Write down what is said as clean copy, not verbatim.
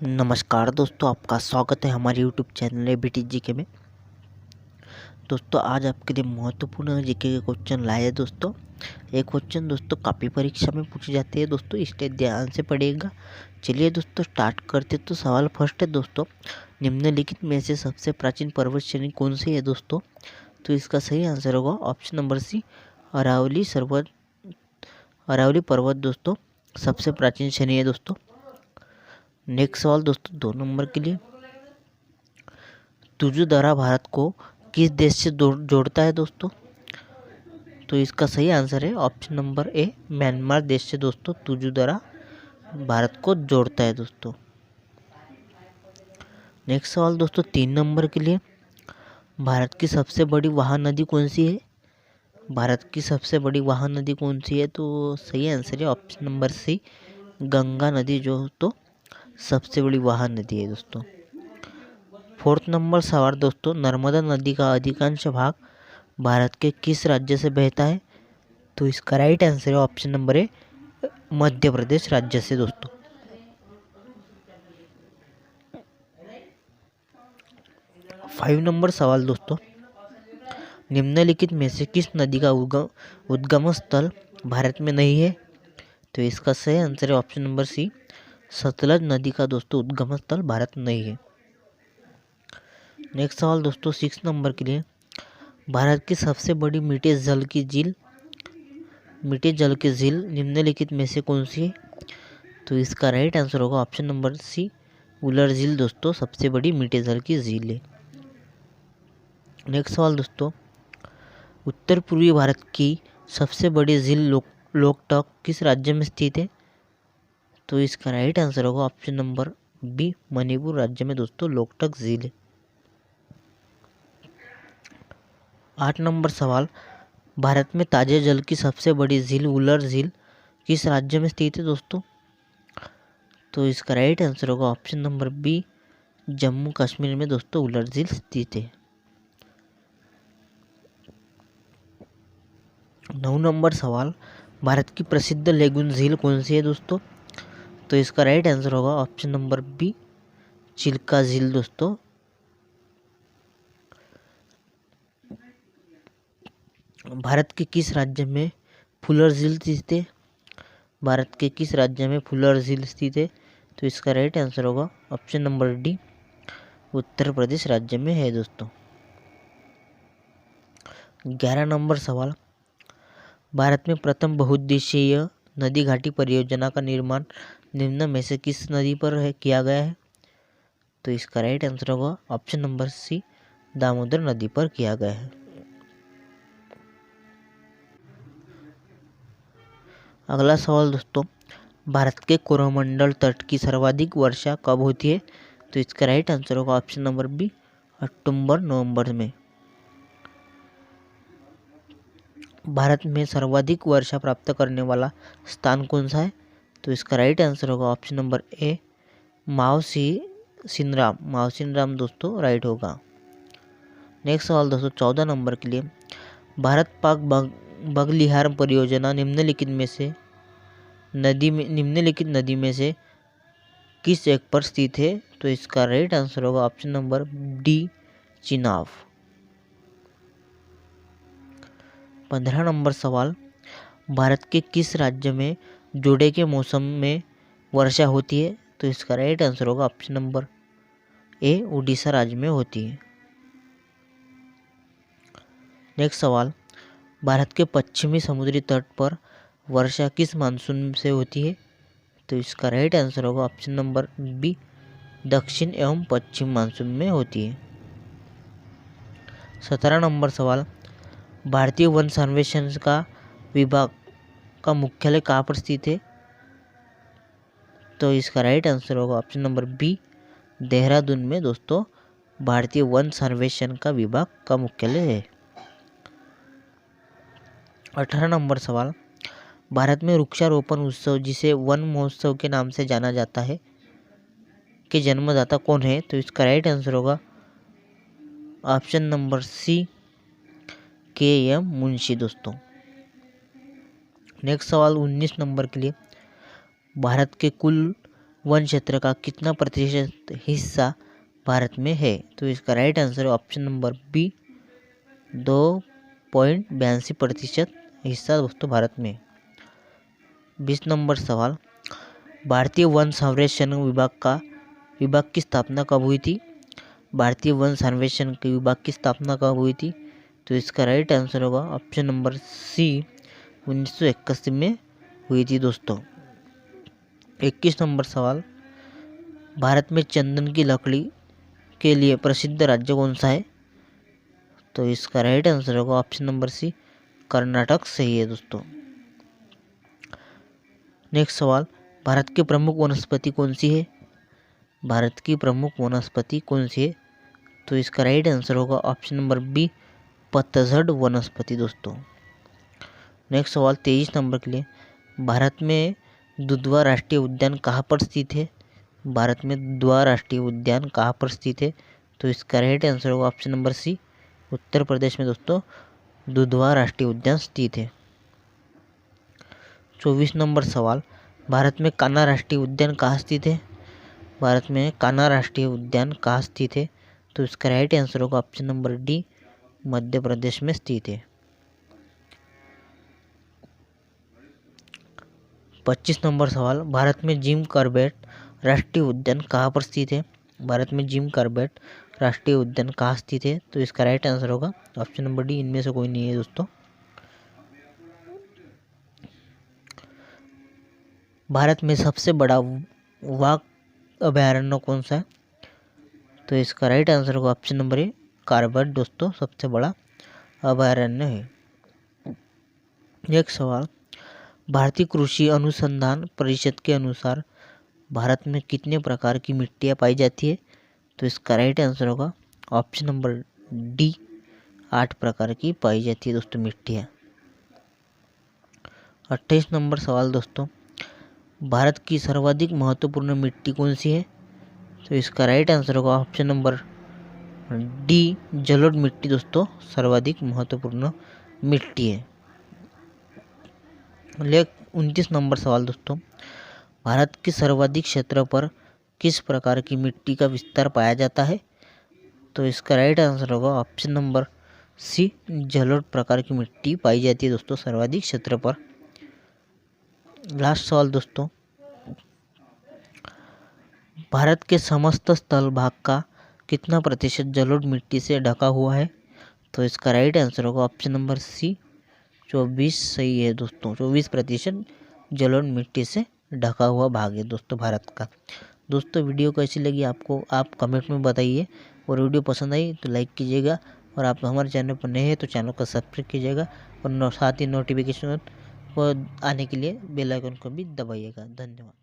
नमस्कार दोस्तों, आपका स्वागत है हमारे यूट्यूब चैनल एबीटी जीके में। दोस्तों आज आपके लिए महत्वपूर्ण जीके के क्वेश्चन लाए हैं दोस्तों। ये क्वेश्चन दोस्तों काफ़ी परीक्षा में पूछे जाते हैं दोस्तों, इसलिए ध्यान से पढ़िएगा। चलिए दोस्तों स्टार्ट करते। तो सवाल फर्स्ट है दोस्तों, निम्नलिखित में से सबसे प्राचीन पर्वत श्रेणी कौन सी है दोस्तों? तो इसका सही आंसर होगा ऑप्शन नंबर सी, अरावली पर्वत दोस्तों सबसे प्राचीन श्रेणी है दोस्तों। नेक्स्ट सवाल दोस्तों 2 नंबर के लिए, तुजु दर्रा भारत को किस देश से जोड़ता है दोस्तों? तो इसका सही आंसर है ऑप्शन नंबर ए, म्यांमार देश से दोस्तों तुजु दर्रा भारत को जोड़ता है दोस्तों। नेक्स्ट सवाल दोस्तों 3 नंबर के लिए, भारत की सबसे बड़ी वाह नदी कौन सी है? भारत की सबसे बड़ी वाह नदी कौन सी है? तो सही आंसर है ऑप्शन नंबर सी, गंगा नदी जो तो सबसे बड़ी वाह नदी है दोस्तों। 4th नंबर सवाल दोस्तों, नर्मदा नदी का अधिकांश भाग भारत के किस राज्य से बहता है? तो इसका राइट आंसर है option number A, Madhya Pradesh राज्य से दोस्तों। फाइव नंबर सवाल दोस्तों, निम्नलिखित में से किस नदी का उद्गम स्थल भारत में नहीं है? तो इसका सही आंसर है ऑप्शन नंबर सी, सतलज नदी का दोस्तों उद्गम स्थल भारत में नहीं है। नेक्स्ट सवाल दोस्तों 6 नंबर के लिए, भारत की सबसे बड़ी मीठे जल की झील निम्नलिखित में से कौन सी है? तो इसका राइट आंसर होगा ऑप्शन नंबर सी, उलर झील दोस्तों सबसे बड़ी मीठे जल की झील है। नेक्स्ट सवाल दोस्तों, उत्तर पूर्वी भारत की सबसे बड़ी झील लोकटक किस राज्य में स्थित है? तो इसका राइट आंसर होगा ऑप्शन नंबर बी, मणिपुर राज्य में दोस्तों लोकटक झील है। 8 नंबर सवाल, भारत में ताजे जल की सबसे बड़ी झील उलर झील किस राज्य में स्थित है दोस्तों? तो इसका राइट आंसर होगा option number B, Jammu Kashmir में दोस्तों उलर झील स्थित है। 9 नंबर सवाल, भारत की प्रसिद्ध लेगुन झील कौन सी है दोस्तों? तो इसका राइट आंसर होगा ऑप्शन नंबर बी, चिल्का झील दोस्तों। भारत के किस राज्य में फुलर झील स्थित है? भारत के किस राज्य में फुलर झील स्थित है? तो इसका राइट आंसर होगा option number D, Uttar Pradesh राज्य में है दोस्तों। 11 नंबर सवाल, भारत में प्रथम बहुउद्देशीय नदी घाटी परियोजना का निर्माण निम्न में से किस नदी पर किया गया है? तो इसका राइट आंसर होगा ऑप्शन नंबर सी, दामोदर नदी पर किया गया है। अगला सवाल दोस्तों, भारत के कोरोमंडल तट की सर्वाधिक वर्षा कब होती है? तो इसका राइट आंसर होगा ऑप्शन नंबर बी, अक्टूबर-नवंबर में। भारत में सर्वाधिक वर्षा प्राप्त करने वाला स्थान कौन सा है? तो इसका राइट आंसर होगा ऑप्शन नंबर ए, मावसिनराम दोस्तों राइट होगा। नेक्स्ट सवाल दोस्तों 14 नंबर के लिए, भारत पाक बगलिहार परियोजना निम्नलिखित नदी में से किस एक पर स्थित है? तो इसका राइट आंसर होगा option number D, Chenab. 15 number सवाल, भारत के किस राज्य में जोड़े के मौसम में वर्षा होती है? तो इसका राइट आंसर होगा ऑप्शन नंबर ए, उड़ीसा राज्य में होती है। नेक्स्ट सवाल, भारत के पश्चिमी समुद्री तट पर वर्षा किस मानसून से होती है? तो इसका राइट आंसर होगा ऑप्शन नंबर बी, दक्षिण एवं पश्चिम मानसून में होती है। 17 नंबर सवाल, भारतीय वन सर्वेक्षण का विभाग का मुख्यालय कहाँ पर स्थित है? तो इसका राइट आंसर होगा ऑप्शन नंबर बी, देहरादून में दोस्तों भारतीय वन सर्वेक्षण का विभाग का मुख्यालय है। 18 नंबर सवाल, भारत में वृक्षारोपण उत्सव जिसे वन महोत्सव के नाम से जाना जाता है के जन्मदाता कौन है? तो इसका राइट आंसर होगा option number C, KM. Munshi दोस्तों। नेक्स्ट सवाल 19 नंबर के लिए, भारत के कुल वन क्षेत्र का कितना प्रतिशत हिस्सा भारत में है? तो इसका राइट आंसर है ऑप्शन नंबर बी, 2.82% हिस्सा दोस्तों भारत में। 20 नंबर सवाल, भारतीय वन सर्वेक्षण विभाग की स्थापना कब हुई थी? भारतीय वन सर्वेक्षण के विभाग की स्थापना कब हुई थी? तो इसका राइट आंसर होगा ऑप्शन नंबर सी, 1981 में हुई थी दोस्तों। 21 नंबर सवाल, भारत में चंदन की लकड़ी के लिए प्रसिद्ध राज्य कौन सा है? तो इसका राइट आंसर होगा ऑप्शन नंबर सी, कर्नाटक सही है दोस्तों। नेक्स्ट सवाल, भारत की प्रमुख वनस्पति कौन सी है? भारत की प्रमुख वनस्पति कौन सी है? तो इसका राइट आंसर होगा ऑप्शन नंबर बी, पतझड़ वनस्पति दोस्तों। नेक्स्ट सवाल 23 नंबर के लिए, भारत में दुधवा राष्ट्रीय उद्यान कहाँ पर स्थित है? भारत में दुधवा राष्ट्रीय उद्यान कहाँ पर स्थित है? तो इसका राइट आंसर होगा ऑप्शन नंबर सी, उत्तर प्रदेश में दोस्तों दुधवा राष्ट्रीय उद्यान स्थित है। 24 नंबर सवाल, भारत में कान्हा राष्ट्रीय उद्यान कहाँ स्थित है? भारत में कान्हा राष्ट्रीय उद्यान कहाँ स्थित है? तो इसका राइट आंसर होगा option number D, Madhya Pradesh में स्थित है। 25 नंबर सवाल, भारत में जिम कॉर्बेट राष्ट्रीय उद्यान कहाँ पर स्थित है? भारत में जिम कॉर्बेट राष्ट्रीय उद्यान कहाँ स्थित है? तो इसका राइट आंसर होगा ऑप्शन नंबर डी, इनमें से कोई नहीं है दोस्तों। भारत में सबसे बड़ा वाघ अभयारण्य कौन सा है? तो इसका राइट आंसर होगा ऑप्शन नंबर ए, कॉर्बेट दोस्तों सबसे बड़ा अभयारण्य है। एक सवाल, भारतीय कृषि अनुसंधान परिषद के अनुसार भारत में कितने प्रकार की मिट्टियाँ पाई जाती है? तो इसका राइट आंसर होगा ऑप्शन नंबर डी, 8 प्रकार की पाई जाती है दोस्तों मिट्टियाँ। 28 नंबर सवाल दोस्तों, भारत की सर्वाधिक महत्वपूर्ण मिट्टी कौन सी है? तो इसका राइट आंसर होगा ऑप्शन नंबर डी, जलोढ़ मिट्टी दोस्तों सर्वाधिक महत्वपूर्ण मिट्टी है। 29 नंबर सवाल दोस्तों, भारत के सर्वाधिक क्षेत्र पर किस प्रकार की मिट्टी का विस्तार पाया जाता है? तो इसका राइट आंसर होगा ऑप्शन नंबर सी, जलोढ़ प्रकार की मिट्टी पाई जाती है दोस्तों सर्वाधिक क्षेत्र पर। लास्ट सवाल दोस्तों, भारत के समस्त स्थल भाग का कितना प्रतिशत जलोढ़ मिट्टी से ढका हुआ है? तो इसका राइट आंसर होगा ऑप्शन नंबर सी, 24 सही है दोस्तों। 24% जलोढ़ मिट्टी से ढका हुआ भाग है दोस्तों भारत का। दोस्तों वीडियो कैसी लगी आपको, आप कमेंट में बताइए, और वीडियो पसंद आई तो लाइक कीजिएगा, और आप हमारे चैनल पर नए हैं तो चैनल को सब्सक्राइब कीजिएगा, और साथ ही नोटिफिकेशन को आने के लिए बेल आइकन को भी दबाइएगा। धन्यवाद।